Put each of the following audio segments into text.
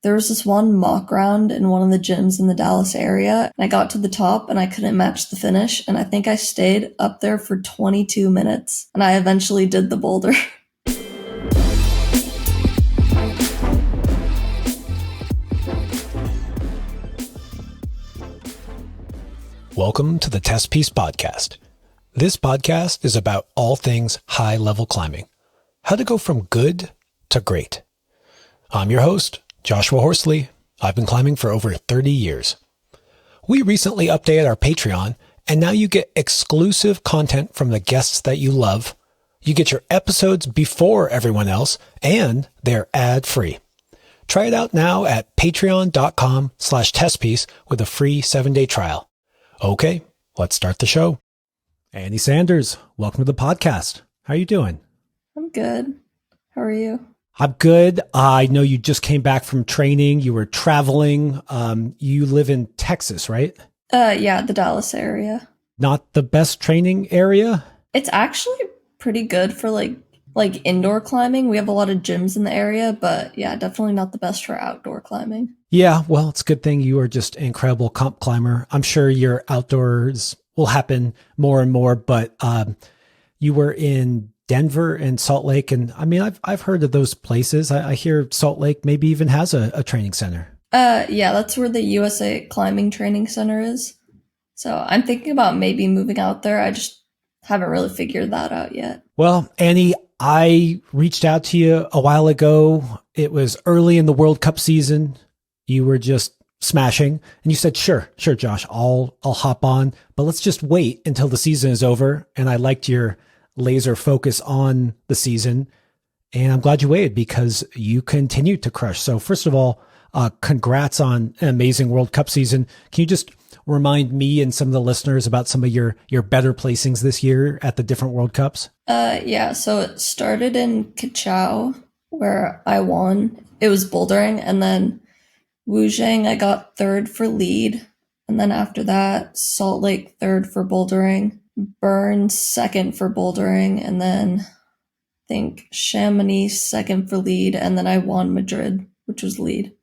There was this one mock round in one of the gyms in the Dallas area, and I got to the top and I couldn't match the finish, and I think I stayed up there for 22 minutes, and I eventually did the boulder. Welcome to the Testpiece podcast. This podcast is about all things high-level climbing, how to go from good to great. I'm your host, Joshua Horsley. I've been climbing for over 30 years. We recently updated our Patreon, and now you get exclusive content from the guests that you love. You get your episodes before everyone else, and they're ad-free. Try it out now at patreon.com/testpiece with a free 7-day trial. Okay, let's start the show. Annie Sanders, welcome to the podcast. How are you doing? I'm good. How are you? I'm good. I know you just came back from training. You were traveling. You live in Texas, right? Yeah, the Dallas area. Not the best training area? It's actually pretty good for like indoor climbing. We have a lot of gyms in the area, but yeah, definitely not the best for outdoor climbing. Yeah, well, it's a good thing you are just an incredible comp climber. I'm sure your outdoors will happen more and more, but you were in Denver and Salt Lake, and I mean, I've heard of those places. I hear Salt Lake maybe even has a training center. Yeah, that's where the USA Climbing Training Center is. So I'm thinking about maybe moving out there. I just haven't really figured that out yet. Well, Annie, I reached out to you a while ago. It was early in the World Cup season. You were just smashing, and you said, sure, Josh, I'll hop on, but let's just wait until the season is over. And I liked your laser focus on the season, and I'm glad you waited because you continue to crush. So first of all, congrats on an amazing World Cup season. Can you just remind me and some of the listeners about some of your better placings this year at the different World Cups? Yeah, so it started in Kachau, where I won. It was bouldering, and then Wuzhang, I got third for lead. And then after that, Salt Lake, third for bouldering. Burns, second for bouldering. And then I think Chamonix, second for lead. And then I won Madrid, which was lead.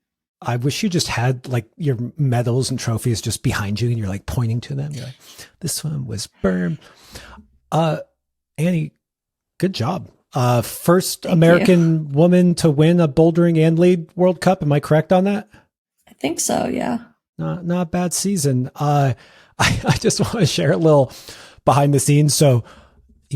I wish you just had like your medals and trophies just behind you and you're like pointing to them. You're like, this one was Burn. Annie, good job. First Thank American woman to win a Bouldering and Lead World Cup. Am I correct on that? I think so, yeah. Not a bad season. I just want to share a little behind the scenes. So,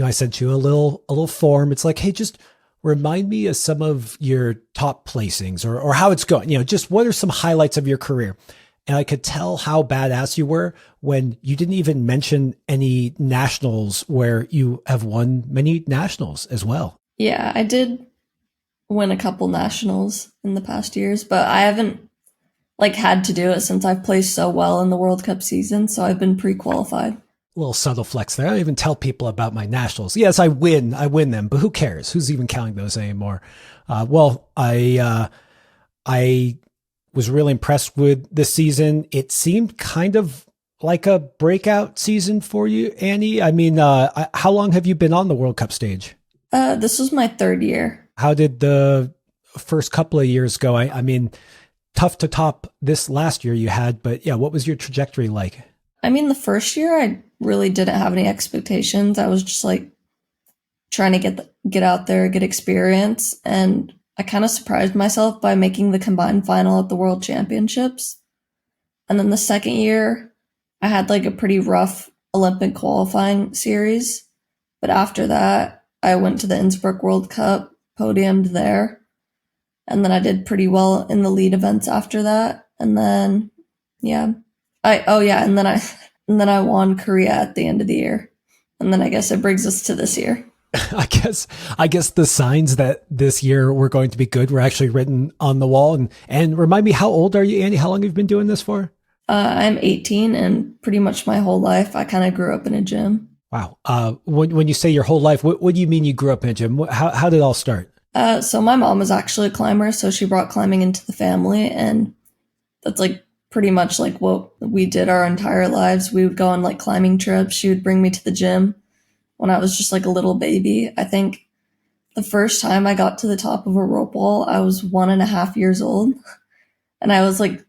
I sent you a little form. It's like, hey, just remind me of some of your top placings or how it's going. Just what are some highlights of your career? And I could tell how badass you were when you didn't even mention any nationals where you have won many nationals as well. Yeah, I did win a couple nationals in the past years, but I haven't had to do it since I've placed so well in the World Cup season. So I've been pre-qualified. A little subtle flex there. I don't even tell people about my nationals. Yes, I win them, but who cares? Who's even counting those anymore? I was really impressed with this season. It seemed kind of like a breakout season for you, Annie. I mean, how long have you been on the World Cup stage? This was my third year. How did the first couple of years go? I mean, tough to top this last year you had, but yeah, what was your trajectory like? I mean, the first year I really didn't have any expectations. I was just trying to get out there, get experience, and I kind of surprised myself by making the combined final at the World Championships. And then the second year, I had a pretty rough Olympic qualifying series. But after that, I went to the Innsbruck World Cup, podiumed there. And then I did pretty well in the lead events after that. And then, yeah. And then I won Korea at the end of the year. And then I guess it brings us to this year. I guess the signs that this year were going to be good were actually written on the wall. And remind me, how old are you, Andy? How long have you been doing this for? I'm 18, and pretty much my whole life I kind of grew up in a gym. Wow. When you say your whole life, what do you mean you grew up in a gym? How did it all start? So my mom was actually a climber, so she brought climbing into the family, and that's pretty much what we did our entire lives. We would go on climbing trips. She would bring me to the gym when I was just a little baby. I think the first time I got to the top of a rope wall, I was 1.5 years old. And I was like,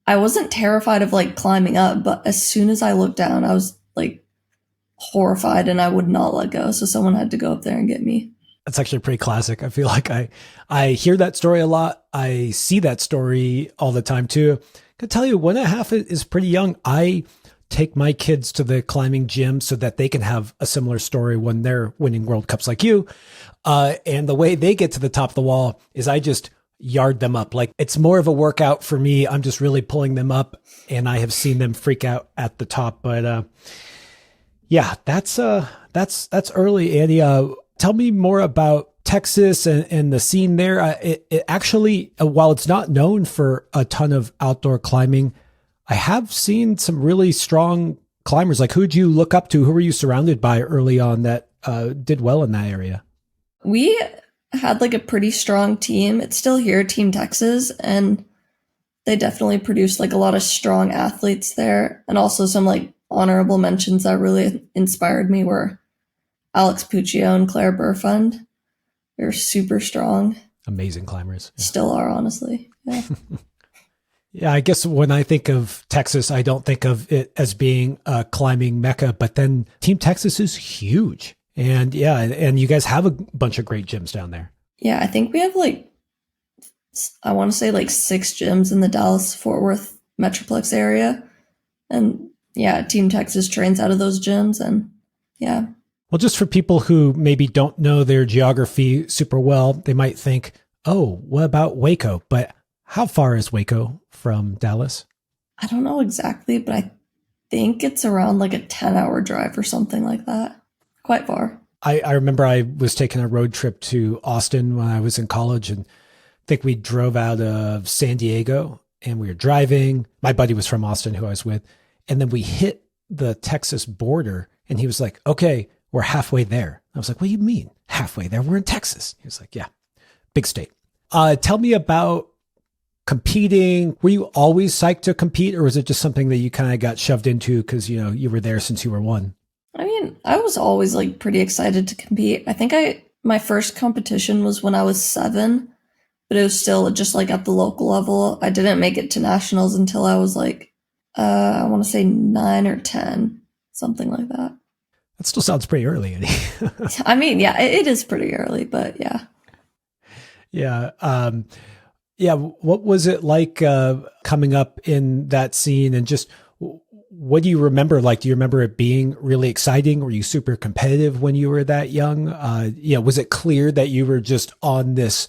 I wasn't terrified of like climbing up, but as soon as I looked down, I was like horrified and I would not let go. So someone had to go up there and get me. That's actually pretty classic. I feel like I hear that story a lot. I see that story all the time too. I can tell you 1.5 is pretty young. I take my kids to the climbing gym so that they can have a similar story when they're winning World Cups like you. And the way they get to the top of the wall is I just yard them up. Like it's more of a workout for me. I'm just really pulling them up, and I have seen them freak out at the top. But yeah, that's early, Andy. Tell me more about Texas and the scene there. It actually, while it's not known for a ton of outdoor climbing, I have seen some really strong climbers. Like, who'd you look up to? Who were you surrounded by early on that did well in that area? We had like a pretty strong team. It's still here, Team Texas, and they definitely produced like a lot of strong athletes there. And also some like honorable mentions that really inspired me were Alex Puccio and Claire Burfund. They're super strong. Amazing climbers. Yeah. Still are, honestly. Yeah. Yeah, I guess when I think of Texas, I don't think of it as being a climbing mecca, but then Team Texas is huge. And yeah, and you guys have a bunch of great gyms down there. Yeah, I think we have like, I want to say like 6 gyms in the Dallas-Fort Worth Metroplex area. And yeah, Team Texas trains out of those gyms. And yeah. Well, just for people who maybe don't know their geography super well, they might think, oh, what about Waco? But how far is Waco from Dallas? I don't know exactly, but I think it's around like a 10-hour drive or something like that. Quite far. I remember I was taking a road trip to Austin when I was in college, and I think we drove out of San Diego and we were driving. My buddy was from Austin who I was with. And then we hit the Texas border and he was like, okay, we're halfway there. I was like, what do you mean halfway there? We're in Texas. He was like, yeah, big state. Tell me about competing. Were you always psyched to compete, or was it just something that you kind of got shoved into because, you know, you were there since you were 1? I mean, I was always like pretty excited to compete. I think my first competition was when I was 7, but it was still just like at the local level. I didn't make it to nationals until I was like, I want to say 9 or 10, something like that. That still sounds pretty early, Eddie. I mean, yeah, it is pretty early, but yeah. Yeah. Yeah. What was it like coming up in that scene, and just what do you remember? Like, do you remember it being really exciting? Were you super competitive when you were that young? Was it clear that you were just on this,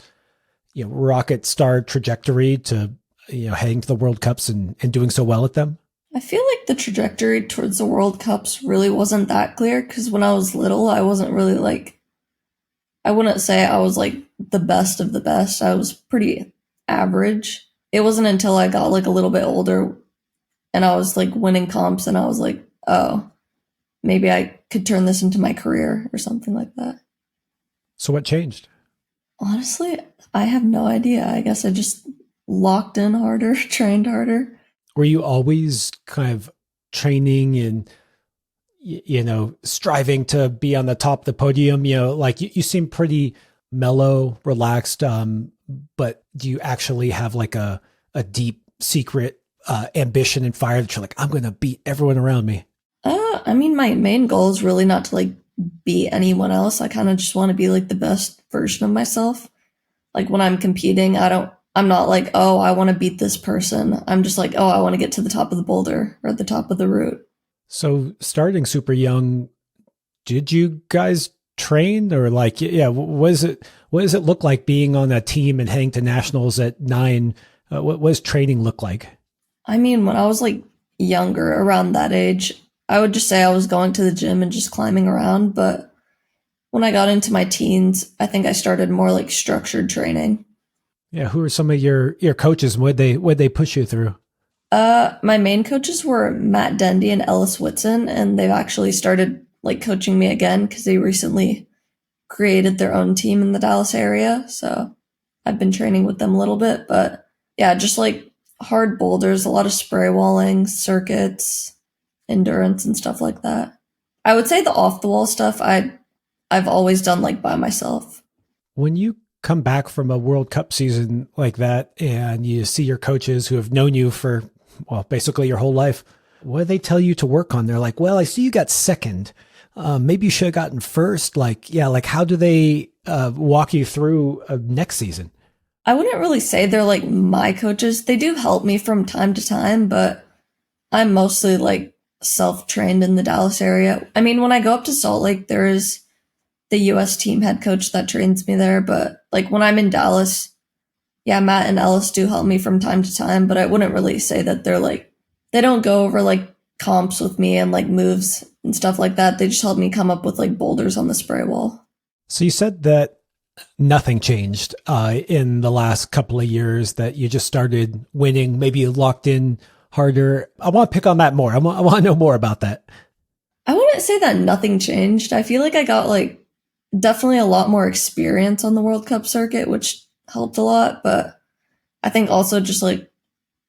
rocket star trajectory to, heading to the World Cups and doing so well at them? I feel like the trajectory towards the World Cups really wasn't that clear, because when I was little, I wasn't really like, I wouldn't say I was like the best of the best. I was pretty average. It wasn't until I got like a little bit older and I was like winning comps and I was like, oh, maybe I could turn this into my career or something like that. So what changed? Honestly, I have no idea. I guess I just locked in harder, trained harder. Were you always kind of training and, striving to be on the top of the podium? Like you seem pretty mellow, relaxed. But do you actually have like a deep secret ambition and fire that you're like, I'm going to beat everyone around me? I mean, my main goal is really not to like beat anyone else. I kind of just want to be like the best version of myself. Like when I'm competing, I'm not like, oh, I want to beat this person. I'm just like, oh, I want to get to the top of the boulder or at the top of the route. So starting super young, did you guys train, or like, what does it look like being on that team and heading to nationals at 9? What does training look like? I mean, when I was like younger, around that age, I would just say I was going to the gym and just climbing around. But when I got into my teens, I think I started more like structured training. Yeah. Who are some of your coaches? What'd they push you through? My main coaches were Matt Dendy and Ellis Whitson, and they've actually started like coaching me again because they recently created their own team in the Dallas area. So I've been training with them a little bit, but yeah, just like hard boulders, a lot of spray walling, circuits, endurance and stuff like that. I would say the off the wall stuff I've always done like by myself. When you come back from a World Cup season like that and you see your coaches who have known you for, well, basically your whole life, what do they tell you to work on? They're like, well, I see you got second. Maybe you should have gotten first. Like, yeah, like how do they walk you through next season? I wouldn't really say they're like my coaches. They do help me from time to time, but I'm mostly like self-trained in the Dallas area. I mean, when I go up to Salt Lake, there is the US team head coach that trains me there, but like when I'm in Dallas, yeah, Matt and Ellis do help me from time to time, but I wouldn't really say that they're like, they don't go over like comps with me and like moves and stuff like that. They just help me come up with like boulders on the spray wall. So you said that nothing changed in the last couple of years, that you just started winning, maybe you locked in harder. I want to pick on that more. I want to know more about that. I wouldn't say that nothing changed. I feel like I got like definitely a lot more experience on the World Cup circuit, which helped a lot. But I think also just like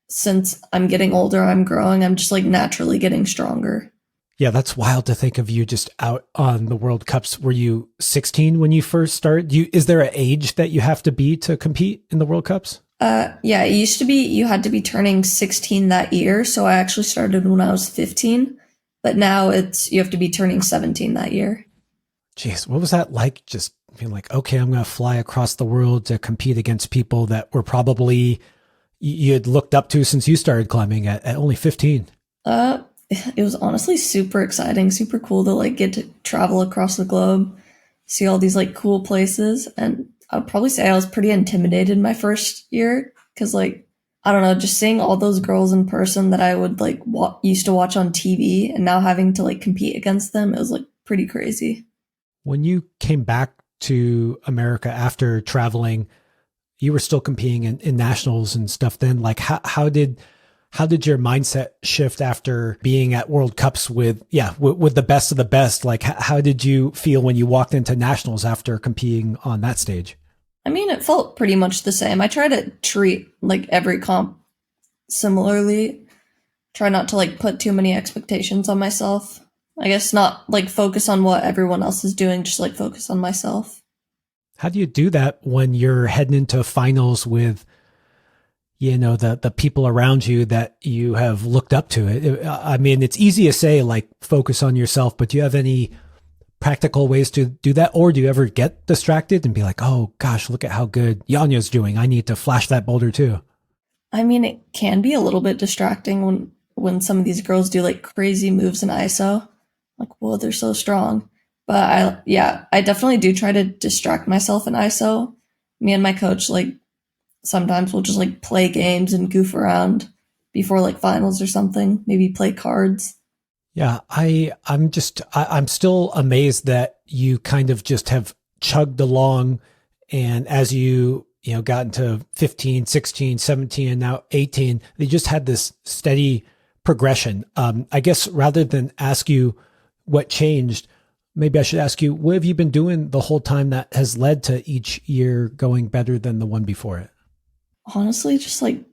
since I'm getting older, I'm growing, I'm just like naturally getting stronger. Yeah, that's wild to think of you just out on the World Cups. Were you 16 when you first started? Is there an age that you have to be to compete in the World Cups? Yeah, it used to be you had to be turning 16 that year. So I actually started when I was 15, but now you have to be turning 17 that year. Jeez, what was that like? Just being like, okay, I'm going to fly across the world to compete against people that were probably you had looked up to since you started climbing at only 15. It was honestly super exciting, super cool to like get to travel across the globe, see all these like cool places. And I would probably say I was pretty intimidated my first year because like, I don't know, just seeing all those girls in person that I would like used to watch on TV and now having to like compete against them, it was like pretty crazy. When you came back to America after traveling, you were still competing in nationals and stuff then. Like how did your mindset shift after being at World Cups with the best of the best? Like how did you feel when you walked into nationals after competing on that stage? I mean, it felt pretty much the same. I try to treat like every comp similarly. Try not to like put too many expectations on myself. I guess not like focus on what everyone else is doing, just like focus on myself. How do you do that when you're heading into finals with, you know, the people around you that you have looked up to? I mean, it's easy to say like focus on yourself, but do you have any practical ways to do that? Or do you ever get distracted and be like, oh gosh, look at how good Yanya's doing. I need to flash that boulder too. I mean, it can be a little bit distracting when some of these girls do like crazy moves in ISO. Like, whoa, they're so strong. But I definitely do try to distract myself in ISO. Me and my coach, like, sometimes we'll just like play games and goof around before like finals or something, maybe play cards. Yeah, I'm still amazed that you kind of just have chugged along, and as you got into 15, 16, 17 and now 18, they just had this steady progression. I guess rather than ask you what changed, maybe I should ask you, what have you been doing the whole time that has led to each year going better than the one before it? Honestly, just like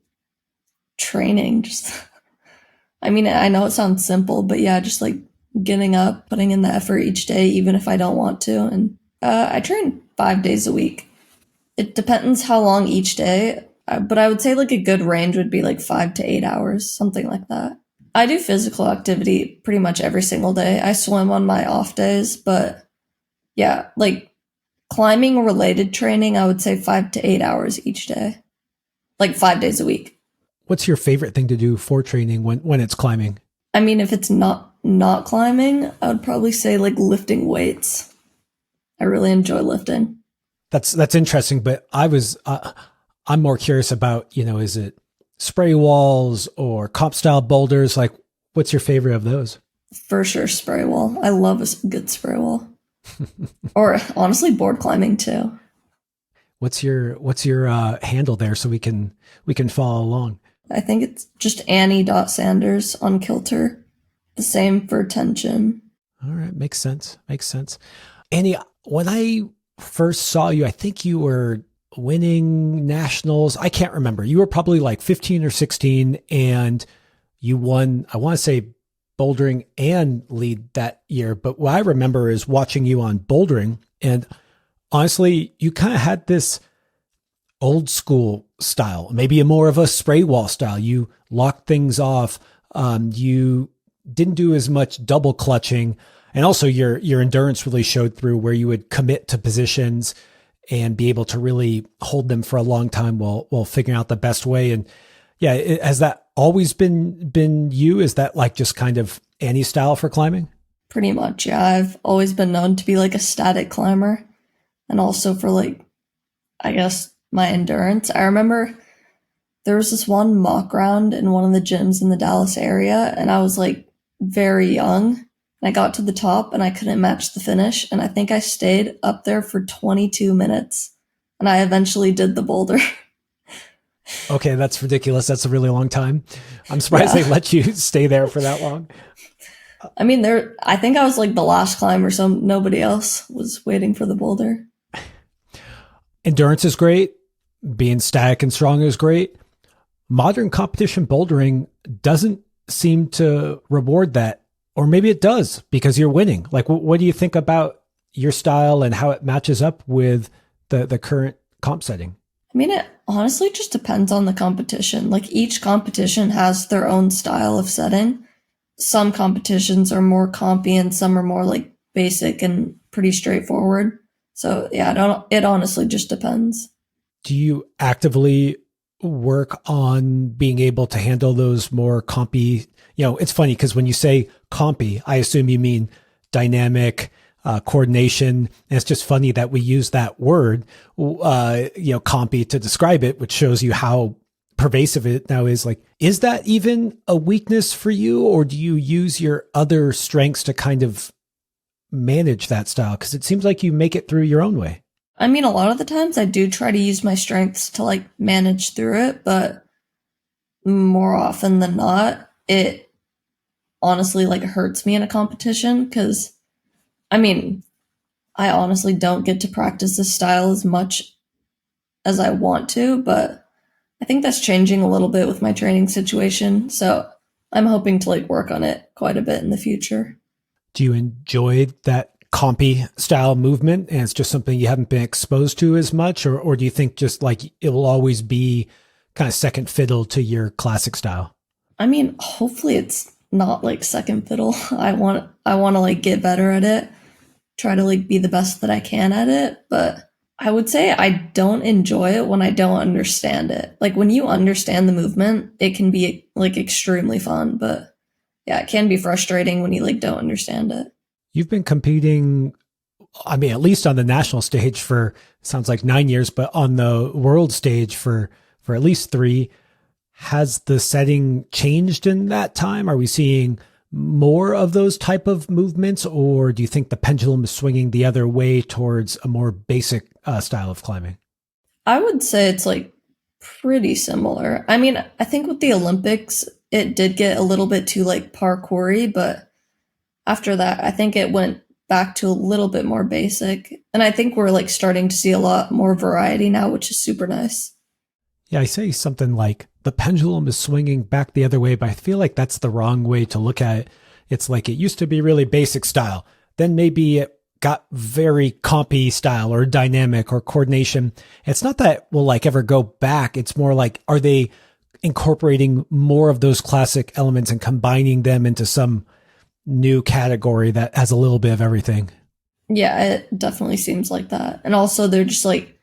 training. I mean, I know it sounds simple, but yeah, just like getting up, putting in the effort each day, even if I don't want to. And I train 5 days a week. It depends how long each day, but I would say like a good range would be like 5 to 8 hours, something like that. I do physical activity pretty much every single day. I swim on my off days, but yeah, like climbing related training, I would say 5 to 8 hours each day, like 5 days a week. What's your favorite thing to do for training when it's climbing? I mean, if it's not climbing, I would probably say like lifting weights. I really enjoy lifting. That's interesting, but I'm more curious about, is it spray walls or comp style boulders? Like, what's your favorite of those? For sure, spray wall. I love a good spray wall. Or honestly, board climbing too. What's your handle there so we can follow along? I think it's just Annie.Sanders on Kilter. The same for tension. All right, makes sense. Annie, when I first saw you, I think you were winning nationals. I can't remember. You were probably like 15 or 16 and you won, I want to say bouldering and lead that year. But what I remember is watching you on bouldering, and honestly, you kind of had this old school style, maybe a more of a spray wall style. You locked things off. You didn't do as much double clutching. And also your endurance really showed through, where you would commit to positions and be able to really hold them for a long time while figuring out the best way. And yeah, has that always been you? Is that like just kind of any style for climbing? Pretty much, yeah. I've always been known to be like a static climber, and also for like, I guess, my endurance. I remember there was this one mock round in one of the gyms in the Dallas area, and I was like very young. And I got to the top and I couldn't match the finish. And I think I stayed up there for 22 minutes. And I eventually did the boulder. Okay, that's ridiculous. That's a really long time. I'm surprised they let you stay there for that long. I mean, I think I was like the last climber, so nobody else was waiting for the boulder. Endurance is great. Being static and strong is great. Modern competition bouldering doesn't seem to reward that. Or maybe it does, because you're winning. Like, what do you think about your style and how it matches up with the current comp setting? I mean, it honestly just depends on the competition. Like, each competition has their own style of setting. Some competitions are more compy and some are more like basic and pretty straightforward. So yeah, it honestly just depends. Do you actively work on being able to handle those more compy? It's funny because when you say compy, I assume you mean dynamic, coordination. And it's just funny that we use that word, compy, to describe it, which shows you how pervasive it now is. Like, is that even a weakness for you, or do you use your other strengths to kind of manage that style? Because it seems like you make it through your own way. I mean, a lot of the times I do try to use my strengths to like manage through it, but more often than not, it honestly like hurts me in a competition, because I mean, I honestly don't get to practice this style as much as I want to, but I think that's changing a little bit with my training situation. So I'm hoping to like work on it quite a bit in the future. Do you enjoy that compy style movement, and it's just something you haven't been exposed to as much, or do you think just like it will always be kind of second fiddle to your classic style? I mean, hopefully it's not like second fiddle. I want to like get better at it, try to like be the best that I can at it, but I would say I don't enjoy it when I don't understand it. Like, when you understand the movement, it can be like extremely fun, but yeah, it can be frustrating when you like don't understand it. You've been competing, I mean, at least on the national stage for, sounds like 9 years, but on the world stage for at least 3. Has the setting changed in that time? Are we seeing more of those type of movements, or do you think the pendulum is swinging the other way towards a more basic style of climbing? I would say it's like pretty similar. I mean, I think with the Olympics, it did get a little bit too like parkour-y, but after that, I think it went back to a little bit more basic. And I think we're like starting to see a lot more variety now, which is super nice. Yeah, I say something like the pendulum is swinging back the other way, but I feel like that's the wrong way to look at it. It's like it used to be really basic style. Then maybe it got very compy style or dynamic or coordination. It's not that we'll like ever go back. It's more like, are they incorporating more of those classic elements and combining them into some new category that has a little bit of everything? Yeah, it definitely seems like that. And also they're just like,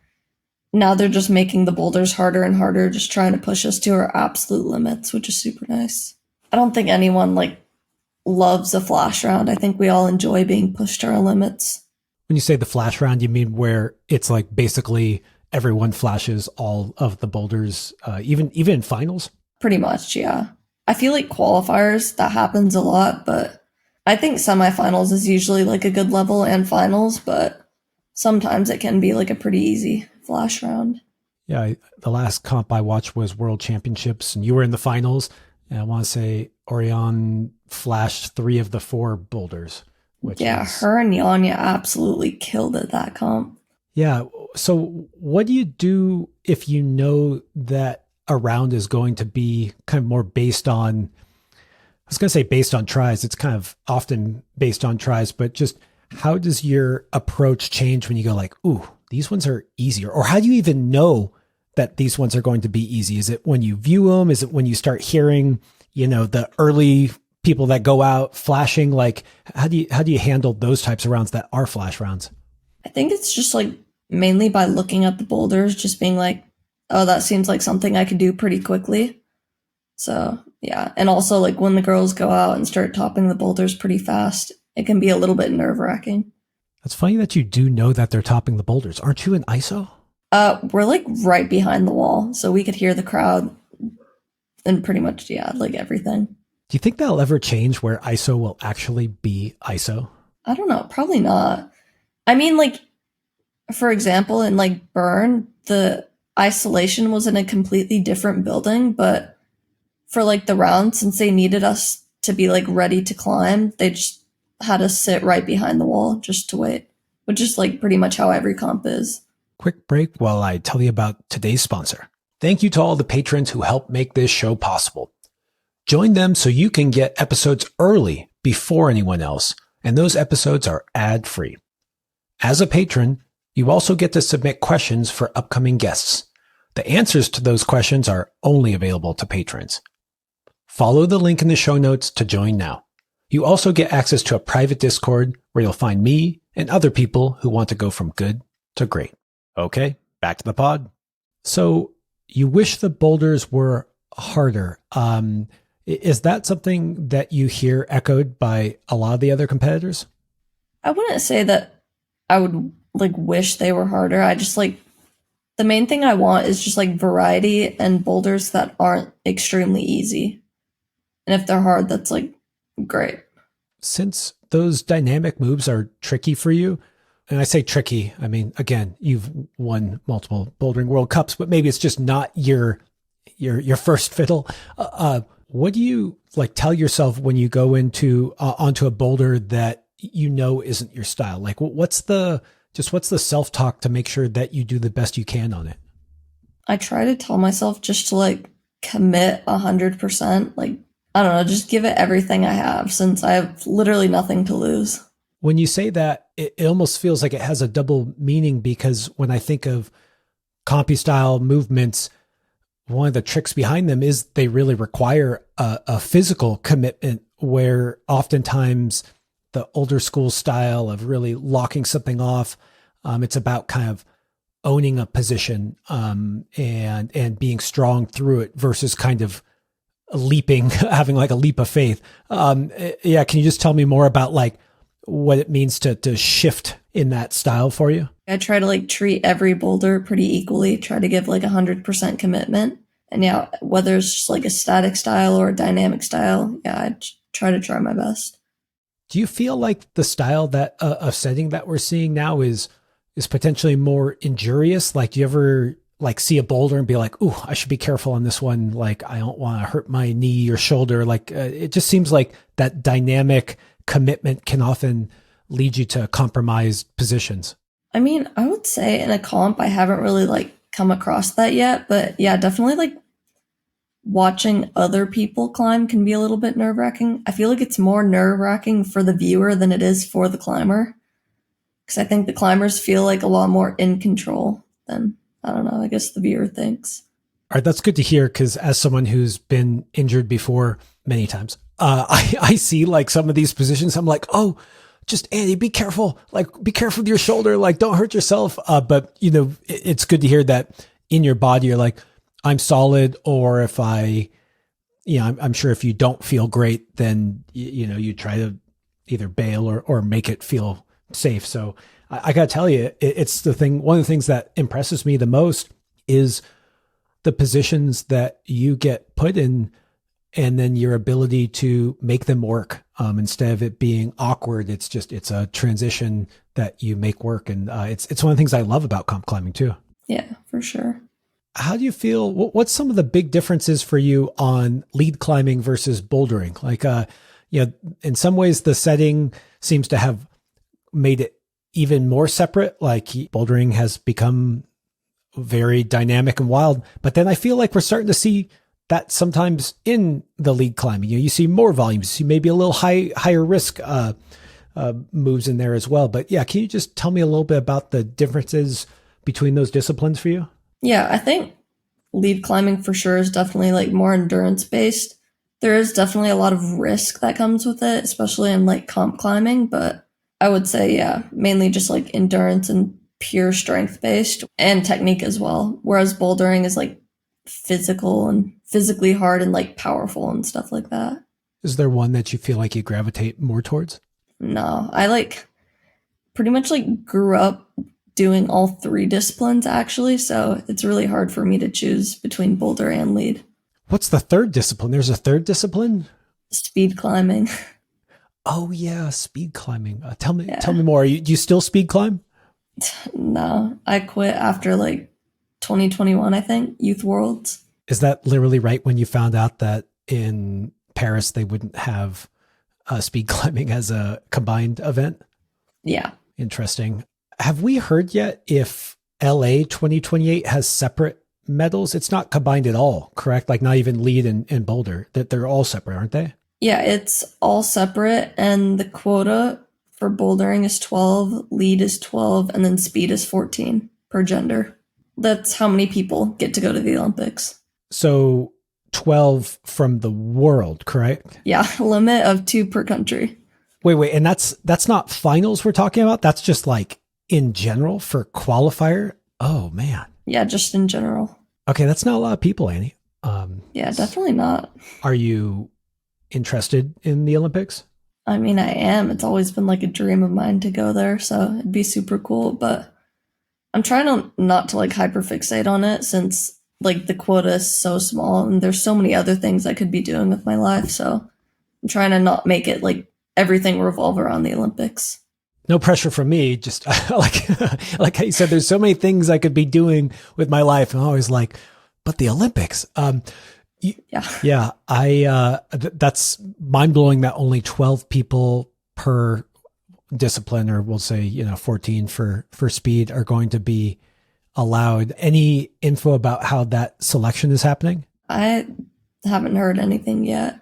now they're just making the boulders harder and harder, just trying to push us to our absolute limits, which is super nice. I don't think anyone like loves a flash round. I think we all enjoy being pushed to our limits. When you say the flash round, you mean where it's like basically everyone flashes all of the boulders, even in finals? Pretty much, yeah. I feel like qualifiers, that happens a lot, but I think semifinals is usually like a good level, and finals, but sometimes it can be like a pretty easy flash round. Yeah, the last comp I watched was World Championships, and you were in the finals. And I want to say Orion flashed 3 of the 4 boulders. Her and Yanya absolutely killed it, that comp. Yeah. So what do you do if you know that a round is going to be kind of more based on, I was going to say based on tries. It's kind of often based on tries, but just how does your approach change when you go like, ooh, these ones are easier? Or how do you even know that these ones are going to be easy? Is it when you view them? Is it when you start hearing, the early people that go out flashing? Like, how do you handle those types of rounds that are flash rounds? I think it's just like mainly by looking at the boulders, just being like, oh, that seems like something I could do pretty quickly. So yeah. And also like when the girls go out and start topping the boulders pretty fast, it can be a little bit nerve-wracking. It's funny that you do know that they're topping the boulders. Aren't you in ISO? We're like right behind the wall, so we could hear the crowd and pretty much, yeah, like everything. Do you think that'll ever change where ISO will actually be ISO? I don't know, probably not. I mean, like, for example, in like Burn, the isolation was in a completely different building, but for like the round, since they needed us to be like ready to climb, they just had us sit right behind the wall just to wait, which is like pretty much how every comp is. Quick break while I tell you about today's sponsor. Thank you to all the patrons who help make this show possible. Join them so you can get episodes early before anyone else, and those episodes are ad-free. As a patron, you also get to submit questions for upcoming guests. The answers to those questions are only available to patrons. Follow the link in the show notes to join now. You also get access to a private Discord where you'll find me and other people who want to go from good to great. Okay, back to the pod. So you wish the boulders were harder. Is that something that you hear echoed by a lot of the other competitors? I wouldn't say that I would like wish they were harder. I just like the main thing I want is just like variety and boulders that aren't extremely easy. And if they're hard, that's like great. Since those dynamic moves are tricky for you, and I say tricky, I mean, again, you've won multiple Bouldering World Cups, but maybe it's just not your first fiddle. What do you like tell yourself when you go into onto a boulder that isn't your style? Like, what's the self-talk to make sure that you do the best you can on it? I try to tell myself just to like commit 100%. Like, I don't know, just give it everything I have since I have literally nothing to lose. When you say that, it almost feels like it has a double meaning, because when I think of compy style movements, one of the tricks behind them is they really require a physical commitment, where oftentimes the older school style of really locking something off, it's about kind of owning a position and being strong through it versus kind of leaping, having like a leap of faith. Yeah, can you just tell me more about like what it means to shift in that style for you? I try to like treat every boulder pretty equally, try to give like 100% commitment. And yeah, whether it's just like a static style or a dynamic style, yeah, I try my best. Do you feel like the style that of setting that we're seeing now is potentially more injurious? Like, do you ever like see a boulder and be like, "Ooh, I should be careful on this one. Like, I don't want to hurt my knee or shoulder." Like, it just seems like that dynamic commitment can often lead you to compromised positions. I mean, I would say in a comp, I haven't really like come across that yet, but yeah, definitely like watching other people climb can be a little bit nerve-wracking. I feel like it's more nerve-wracking for the viewer than it is for the climber, because I think the climbers feel like a lot more in control than, I don't know, I guess the viewer thinks. All right, that's good to hear, because as someone who's been injured before many times, I see like some of these positions, I'm like, oh, just Andy, be careful. Like, be careful with your shoulder. Like, don't hurt yourself. But it's good to hear that in your body, you're like, I'm solid. Or if I'm sure if you don't feel great, then, you try to either bail or make it feel safe. So I gotta tell you, it's the thing. One of the things that impresses me the most is the positions that you get put in, and then your ability to make them work. Instead of it being awkward, it's a transition that you make work. And it's one of the things I love about comp climbing too. Yeah, for sure. How do you feel? What's some of the big differences for you on lead climbing versus bouldering? Like, in some ways the setting seems to have made it even more separate. Like, bouldering has become very dynamic and wild, but then I feel like we're starting to see that sometimes in the lead climbing, you see more volumes, you see maybe a little higher risk moves in there as well. But yeah, can you just tell me a little bit about the differences between those disciplines for you? Yeah, I think lead climbing for sure is definitely like more endurance based. There is definitely a lot of risk that comes with it, especially in like comp climbing, but I would say, yeah, mainly just like endurance and pure strength based and technique as well. Whereas bouldering is like physical and physically hard and like powerful and stuff like that. Is there one that you feel like you gravitate more towards? No, I like pretty much like grew up doing all three disciplines actually, so it's really hard for me to choose between boulder and lead. What's the third discipline? There's a third discipline? Speed climbing. Oh yeah, speed climbing. Yeah. Tell me more. Do you still speed climb? No, I quit after like 2021, I think, Youth Worlds. Is that literally right when you found out that in Paris they wouldn't have speed climbing as a combined event? Yeah. Interesting. Have we heard yet if LA 2028 has separate medals? It's not combined at all, correct? Like not even lead and boulder, that they're all separate, aren't they? Yeah, it's all separate, and the quota for bouldering is 12, lead is 12, and then speed is 14 per gender. That's how many people get to go to the Olympics. So 12 from the world, correct? Yeah, limit of 2 per country. Wait, and that's not finals we're talking about? That's just like in general for qualifier? Oh man. Yeah, just in general. Okay, that's not a lot of people, Annie. Yeah, definitely not. Are you interested in the Olympics? I mean, I am. It's always been like a dream of mine to go there, so it'd be super cool, but I'm trying not to like hyperfixate on it since like the quota is so small and there's so many other things I could be doing with my life, so I'm trying to not make it like everything revolve around the Olympics. No pressure from me. Just like how you said, there's so many things I could be doing with my life. And I'm always like, but the Olympics. Yeah. That's mind blowing that only 12 people per discipline, or we'll say, 14 for speed, are going to be allowed. Any info about how that selection is happening? I haven't heard anything yet,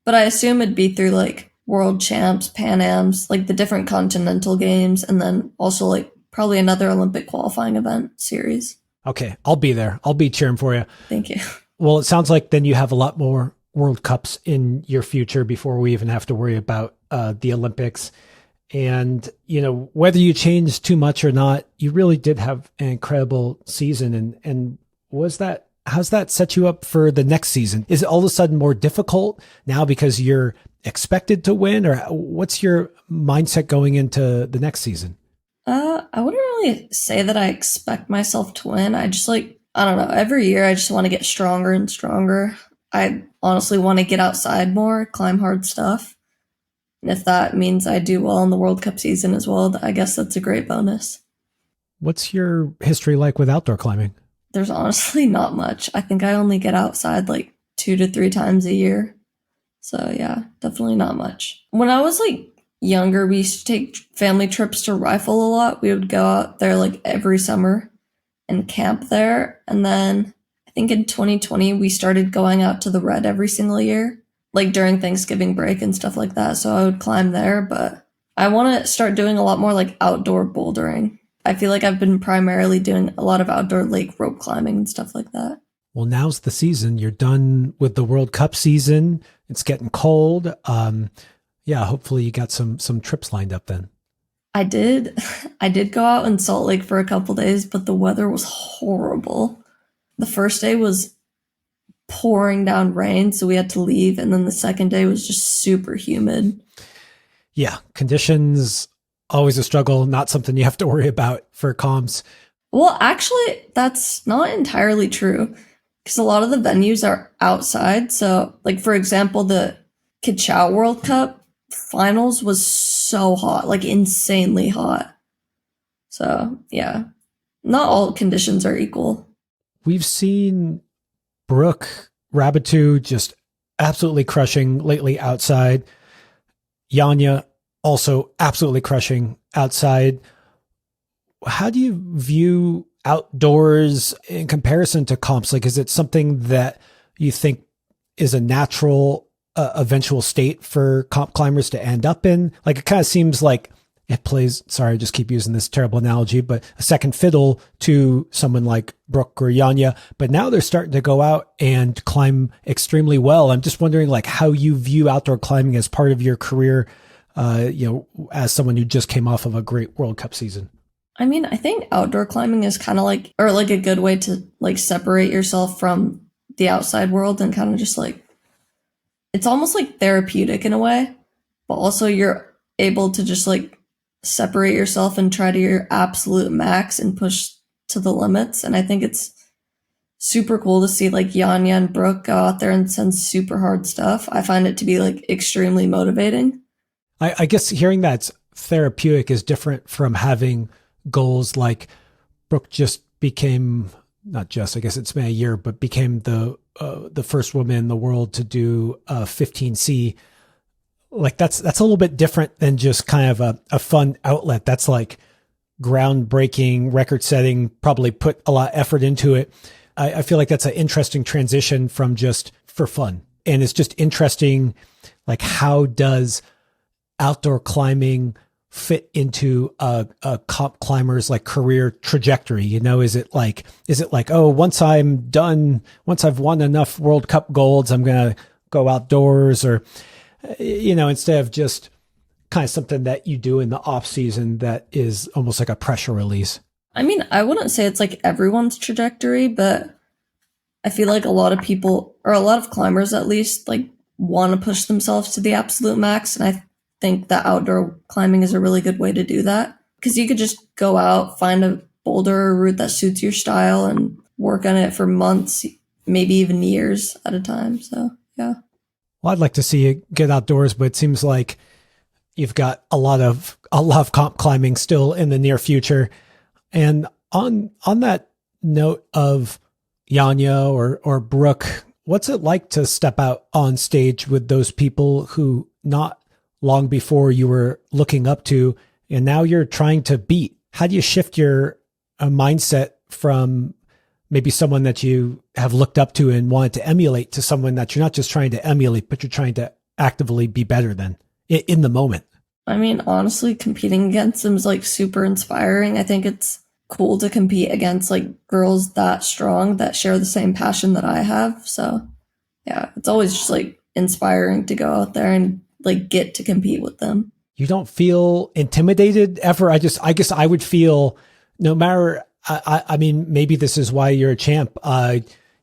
but I assume it'd be through like World Champs, Pan Ams, like the different continental games, and then also like probably another Olympic qualifying event series. Okay, I'll be there. I'll be cheering for you. Thank you. Well, it sounds like then you have a lot more World Cups in your future before we even have to worry about the Olympics. And, whether you changed too much or not, you really did have an incredible season. And how's that set you up for the next season? Is it all of a sudden more difficult now because you're expected to win, or what's your mindset going into the next season? I wouldn't really say that I expect myself to win. I just I don't know, every year I just want to get stronger and stronger. I honestly want to get outside more, climb hard stuff. And if that means I do well in the World Cup season as well, I guess that's a great bonus. What's your history like with outdoor climbing? There's honestly not much. I think I only get outside like 2 to 3 times a year. So yeah, definitely not much. When I was like younger, we used to take family trips to Rifle a lot. We would go out there like every summer and camp there. And then I think in 2020, we started going out to the Red every single year, like during Thanksgiving break and stuff like that. So I would climb there, but I want to start doing a lot more like outdoor bouldering. I feel like I've been primarily doing a lot of outdoor lake rope climbing and stuff like that. Well, now's the season. You're done with the World Cup season. It's getting cold. Hopefully you got some trips lined up then. I did go out in Salt Lake for a couple days, but the weather was horrible. The first day was pouring down rain, so we had to leave, and then the second day was just super humid. Yeah, conditions always a struggle, not something you have to worry about for comps. Well, actually, that's not entirely true, because a lot of the venues are outside. So, like, for example, the Kachow World Cup finals was so hot, like insanely hot. So, yeah, not all conditions are equal. We've seen Brooke Rabitou just absolutely crushing lately outside. Yanya also absolutely crushing outside. How do you view outdoors in comparison to comps? Like, is it something that you think is a natural eventual state for comp climbers to end up in. Like, it kind of seems like it plays, sorry, I just keep using this terrible analogy, but a second fiddle to someone like Brooke or Yanya. But now they're starting to go out and climb extremely well. I'm just wondering, like, how you view outdoor climbing as part of your career, as someone who just came off of a great World Cup season. I mean, I think outdoor climbing is kind of like, or like a good way to like separate yourself from the outside world and kind of just like, it's almost like therapeutic in a way, but also you're able to just like separate yourself and try to your absolute max and push to the limits. And I think it's super cool to see like Yanya and Brooke go out there and send super hard stuff. I find it to be like extremely motivating. I guess hearing that's therapeutic is different from having goals like Brooke just became, not just, I guess it's been a year, but became the first woman in the world to do 15C. Like that's a little bit different than just kind of a fun outlet. That's like groundbreaking, record setting, probably put a lot of effort into it. I feel like that's an interesting transition from just for fun. And it's just interesting, like, how does outdoor climbing fit into a comp climber's like career trajectory? You know, is it like, oh, once I've won enough World Cup golds, I'm going to go outdoors? Or, you know, instead of just kind of something that you do in the off season that is almost like a pressure release? I mean, I wouldn't say it's like everyone's trajectory, but I feel like a lot of people, or a lot of climbers at least, like want to push themselves to the absolute max. And I think that outdoor climbing is a really good way to do that, because you could just go out, find a boulder or route that suits your style and work on it for months, maybe even years at a time. So, yeah. Well, I'd like to see you get outdoors, but it seems like you've got a lot of comp climbing still in the near future. And on that note of Yanya or Brooke, what's it like to step out on stage with those people who not long before you were looking up to, and now you're trying to beat? How do you shift your mindset from maybe someone that you have looked up to and wanted to emulate to someone that you're not just trying to emulate, but you're trying to actively be better than in the moment? I mean, honestly, competing against them is like super inspiring. I think it's cool to compete against like girls that strong that share the same passion that I have. So yeah, it's always just like inspiring to go out there and like get to compete with them. You don't feel intimidated ever? I guess I would feel, no matter, I mean, maybe this is why you're a champ.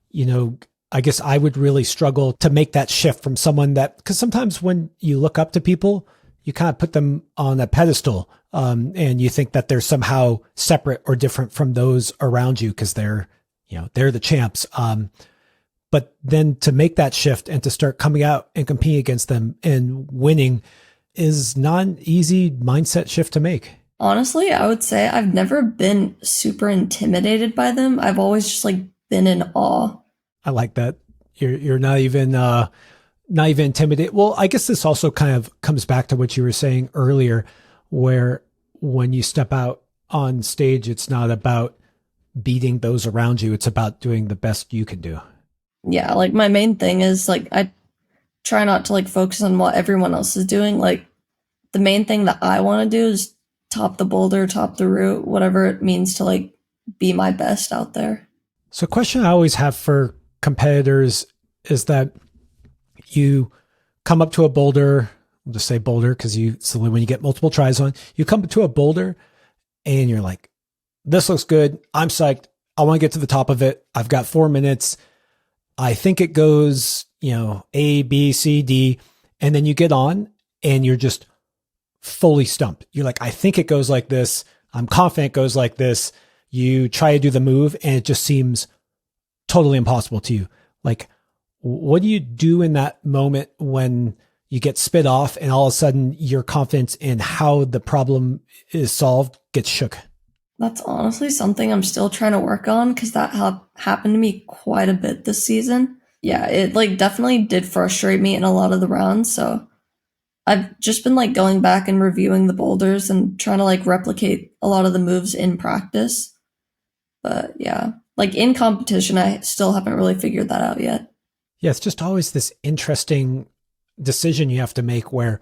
You know, I guess I would really struggle to make that shift from someone that, because sometimes when you look up to people, you kind of put them on a pedestal, and you think that they're somehow separate or different from those around you because they're the champs. But then to make that shift and to start coming out and competing against them and winning is not an easy mindset shift to make. Honestly, I would say I've never been super intimidated by them. I've always just like been in awe. I like that. You're not even intimidated. Well, I guess this also kind of comes back to what you were saying earlier, where when you step out on stage, it's not about beating those around you. It's about doing the best you can do. Yeah, like my main thing is like I try not to like focus on what everyone else is doing. Like the main thing that I want to do is top the boulder, top the route, whatever it means to like be my best out there. So a question I always have for competitors is that you come up to a boulder, we'll just say boulder because when you get multiple tries on, you come to a boulder and you're like, this looks good. I'm psyched. I want to get to the top of it. I've got 4 minutes. I think it goes, A, B, C, D. And then you get on and you're just fully stumped. You're like, I think it goes like this. I'm confident it goes like this. You try to do the move and it just seems totally impossible to you. Like, what do you do in that moment when you get spit off and all of a sudden your confidence in how the problem is solved gets shook? That's honestly something I'm still trying to work on, because that happened to me quite a bit this season. Yeah, it like definitely did frustrate me in a lot of the rounds. So I've just been like going back and reviewing the boulders and trying to like replicate a lot of the moves in practice. But yeah, like in competition, I still haven't really figured that out yet. Yeah, it's just always this interesting decision you have to make where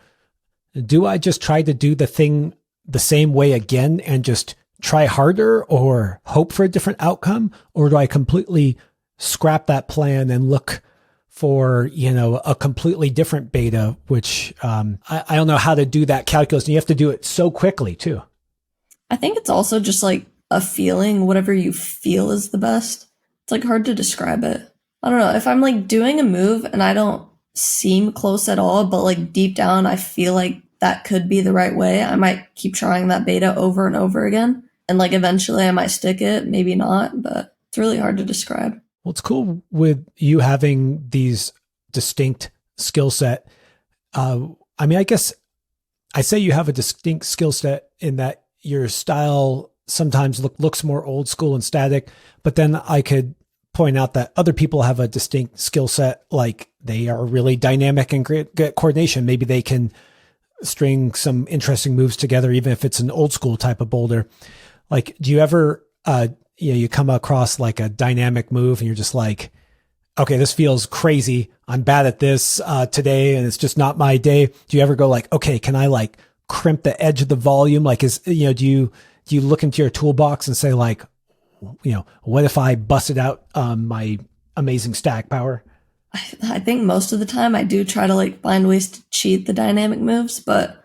do I just try to do the thing the same way again and just try harder or hope for a different outcome? Or do I completely scrap that plan and look for, a completely different beta, which I don't know how to do that calculus. And you have to do it so quickly too. I think it's also just like a feeling, whatever you feel is the best. It's like hard to describe it. I don't know. If I'm like doing a move and I don't seem close at all, but like deep down, I feel like that could be the right way, I might keep trying that beta over and over again. And like eventually I might stick it, maybe not, but it's really hard to describe. Well, it's cool with you having these distinct skill set. I guess I say you have a distinct skill set in that your style sometimes looks more old school and static, but then I could point out that other people have a distinct skill set, like they are really dynamic and great at coordination. Maybe they can string some interesting moves together, even if it's an old school type of boulder. Like, do you ever, you come across like a dynamic move and you're just like, okay, this feels crazy. I'm bad at this today and it's just not my day. Do you ever go like, okay, can I like crimp the edge of the volume? Like, do you look into your toolbox and say like, what if I busted out my amazing stack power? I think most of the time I do try to like find ways to cheat the dynamic moves, but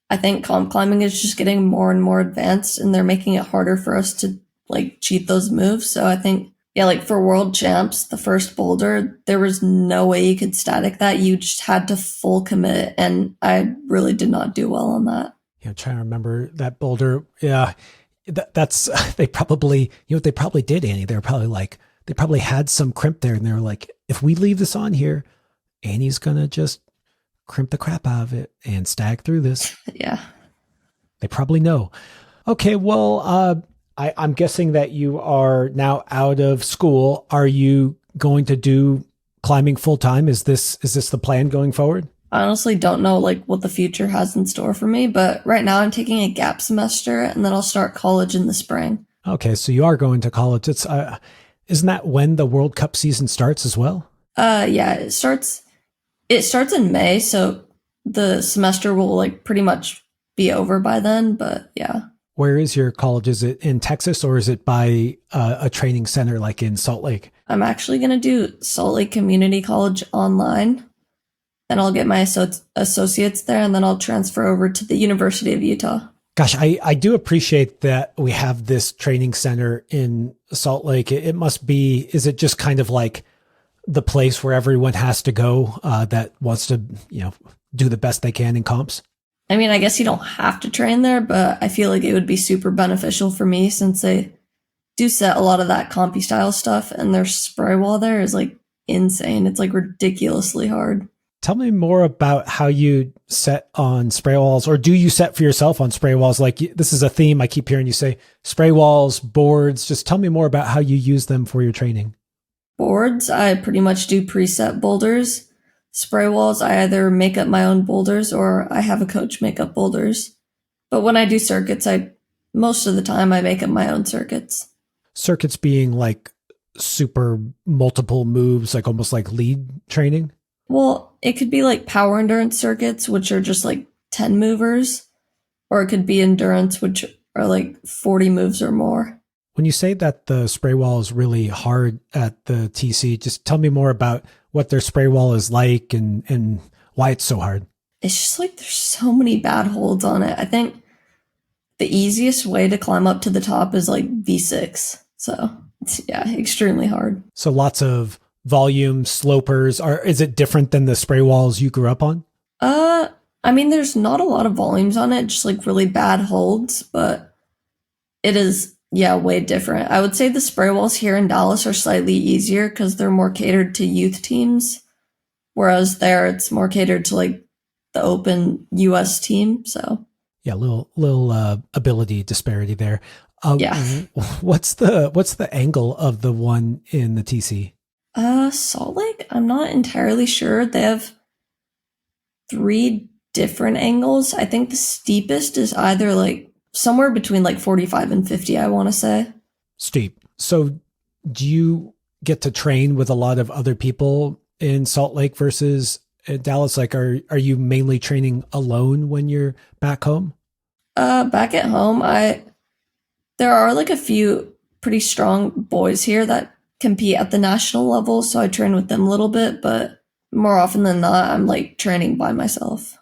I think comp climbing is just getting more and more advanced and they're making it harder for us to like cheat those moves. So I think, yeah, like for world champs, the first boulder, there was no way you could static that. You just had to full commit. And I really did not do well on that. Trying to remember that boulder. Yeah. That's, they probably, what they probably did, Annie, they probably had some crimp there and they were like, if we leave this on here, Annie's going to just crimp the crap out of it and stag through this. Yeah. They probably know. Okay. Well, I'm guessing that you are now out of school. Are you going to do climbing full time? Is this the plan going forward? I honestly don't know like what the future has in store for me, but right now I'm taking a gap semester and then I'll start college in the spring. Okay, so you are going to college. It's isn't that when the World Cup season starts as well? Yeah, it starts in May, so the semester will like pretty much be over by then, but yeah. Where is your college? Is it in Texas or is it by a training center like in Salt Lake? I'm actually going to do Salt Lake Community College online. And I'll get my associates there, and then I'll transfer over to the University of Utah. Gosh, I do appreciate that we have this training center in Salt Lake. It must be, is it just kind of like the place where everyone has to go that wants to, do the best they can in comps? I mean, I guess you don't have to train there, but I feel like it would be super beneficial for me since they do set a lot of that compy style stuff, and their spray wall there is like insane. It's like ridiculously hard. Tell me more about how you set on spray walls, or do you set for yourself on spray walls? Like, this is a theme I keep hearing you say, spray walls, boards. Just tell me more about how you use them for your training. Boards, I pretty much do preset boulders. Spray walls, I either make up my own boulders or I have a coach make up boulders. But when I do circuits, most of the time I make up my own circuits. Circuits being like super multiple moves, like almost like lead training? Well, it could be like power endurance circuits, which are just like 10 movers, or it could be endurance, which are like 40 moves or more. When you say that the spray wall is really hard at the TC, just tell me more about what their spray wall is like and why it's so hard. It's just like there's so many bad holds on it. I think the easiest way to climb up to the top is like V6. So it's, yeah, extremely hard. So lots of volume slopers. Is it different than the spray walls you grew up on? I mean, there's not a lot of volumes on it, just like really bad holds, but it is, yeah, way different. I would say the spray walls here in Dallas are slightly easier because they're more catered to youth teams, whereas there it's more catered to like the open US team. So yeah, little ability disparity there. Yeah. What's the angle of the one in the TC? Salt Lake, I'm not entirely sure. They have 3 different angles. I think the steepest is either like somewhere between like 45 and 50, I want to say. Steep. So do you get to train with a lot of other people in Salt Lake versus in Dallas? Like, are you mainly training alone when you're back home? Back at home, there are like a few pretty strong boys here that compete at the national level, so I train with them a little bit, but more often than not, I'm like training by myself.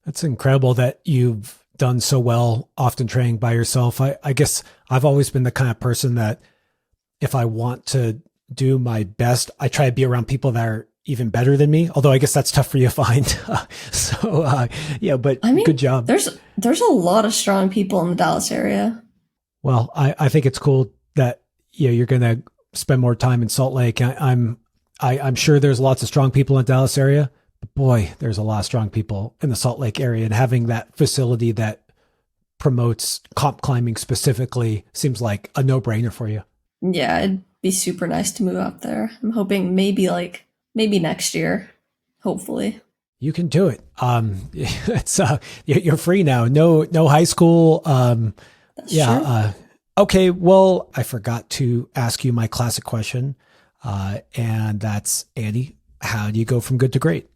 That's incredible that you've done so well, often training by yourself. I guess I've always been the kind of person that if I want to do my best, I try to be around people that are even better than me. Although I guess that's tough for you to find. Yeah, but I mean, good job. there's a lot of strong people in the Dallas area. Well, I think it's cool that you're going to spend more time in Salt Lake. I'm sure there's lots of strong people in the Dallas area, but boy, there's a lot of strong people in the Salt Lake area, and having that facility that promotes comp climbing specifically seems like a no-brainer for you. Yeah, it'd be super nice to move out there. I'm hoping maybe next year, hopefully. You can do it. It's you're free now. No high school. That's true. Okay. Well, I forgot to ask you my classic question, and that's, Andy, how do you go from good to great?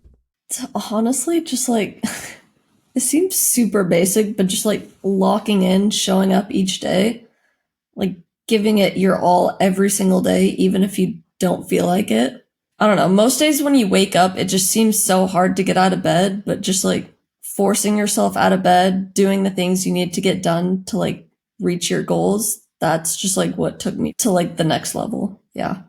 Honestly, just like it seems super basic, but just like locking in, showing up each day, like giving it your all every single day, even if you don't feel like it. I don't know. Most days when you wake up, it just seems so hard to get out of bed, but just like forcing yourself out of bed, doing the things you need to get done to like reach your goals. That's just like what took me to like the next level. Yeah.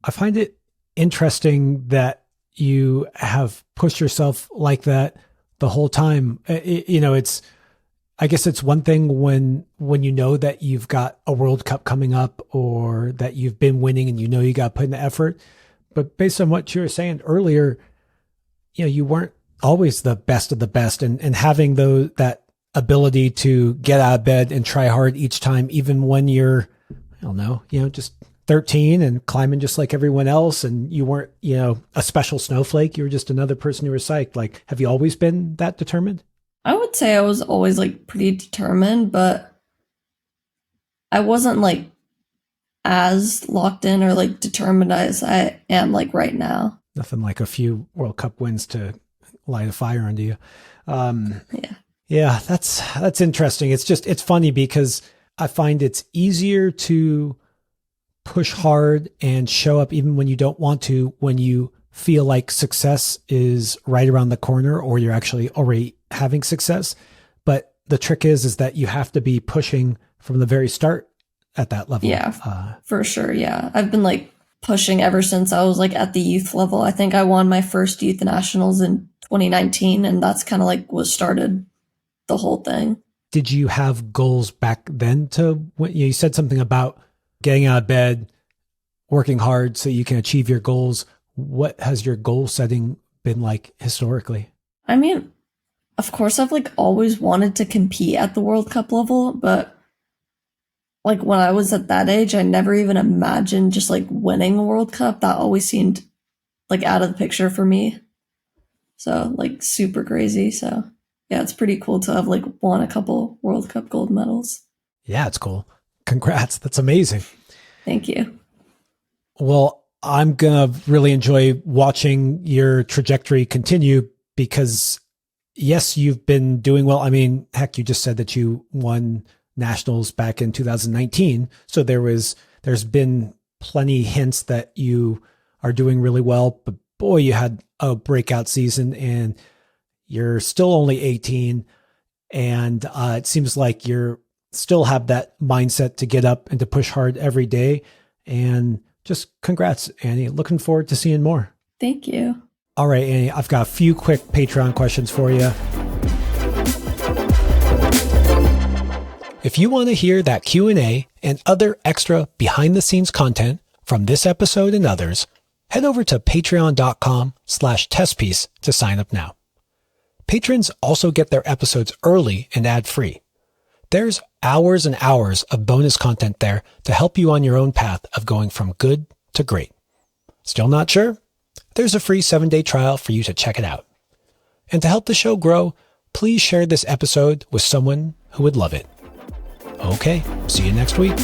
I find it interesting that you have pushed yourself like that the whole time. I guess it's one thing when you know that you've got a World Cup coming up or that you've been winning and you got to put in the effort. But based on what you were saying earlier, you weren't always the best of the best, and having that ability to get out of bed and try hard each time, even when you're, I don't know, just 13 and climbing just like everyone else, and you weren't, a special snowflake. You were just another person who was psyched. Like, have you always been that determined? I would say I was always like pretty determined, but I wasn't like as locked in or like determined as I am like right now. Nothing like a few World Cup wins to light a fire under you. Yeah. Yeah, that's interesting. It's funny because I find it's easier to push hard and show up even when you don't want to, when you feel like success is right around the corner or you're actually already having success. But the trick is that you have to be pushing from the very start at that level. Yeah, for sure. Yeah. I've been like pushing ever since I was like at the youth level. I think I won my first youth nationals in 2019, and that's kind of like what started the whole thing. Did you have goals back then to when you said something about getting out of bed, working hard so you can achieve your goals? What has your goal setting been like historically? I mean, of course, I've like always wanted to compete at the World Cup level, but like when I was at that age, I never even imagined just like winning a World Cup. That always seemed like out of the picture for me. So like super crazy. So yeah, it's pretty cool to have like won a couple World Cup gold medals. Yeah, it's cool. Congrats. That's amazing. Thank you. Well, I'm going to really enjoy watching your trajectory continue because yes, you've been doing well. I mean, heck, you just said that you won nationals back in 2019. So there's been plenty hints that you are doing really well, but boy, you had a breakout season and you're still only 18. And it seems like you're still have that mindset to get up and to push hard every day. And just congrats, Annie. Looking forward to seeing more. Thank you. All right, Annie, I've got a few quick Patreon questions for you. If you want to hear that Q&A and other extra behind-the-scenes content from this episode and others, head over to patreon.com/testpiece to sign up now. Patrons also get their episodes early and ad-free. There's hours and hours of bonus content there to help you on your own path of going from good to great. Still not sure? There's a free 7-day trial for you to check it out. And to help the show grow, please share this episode with someone who would love it. Okay, see you next week.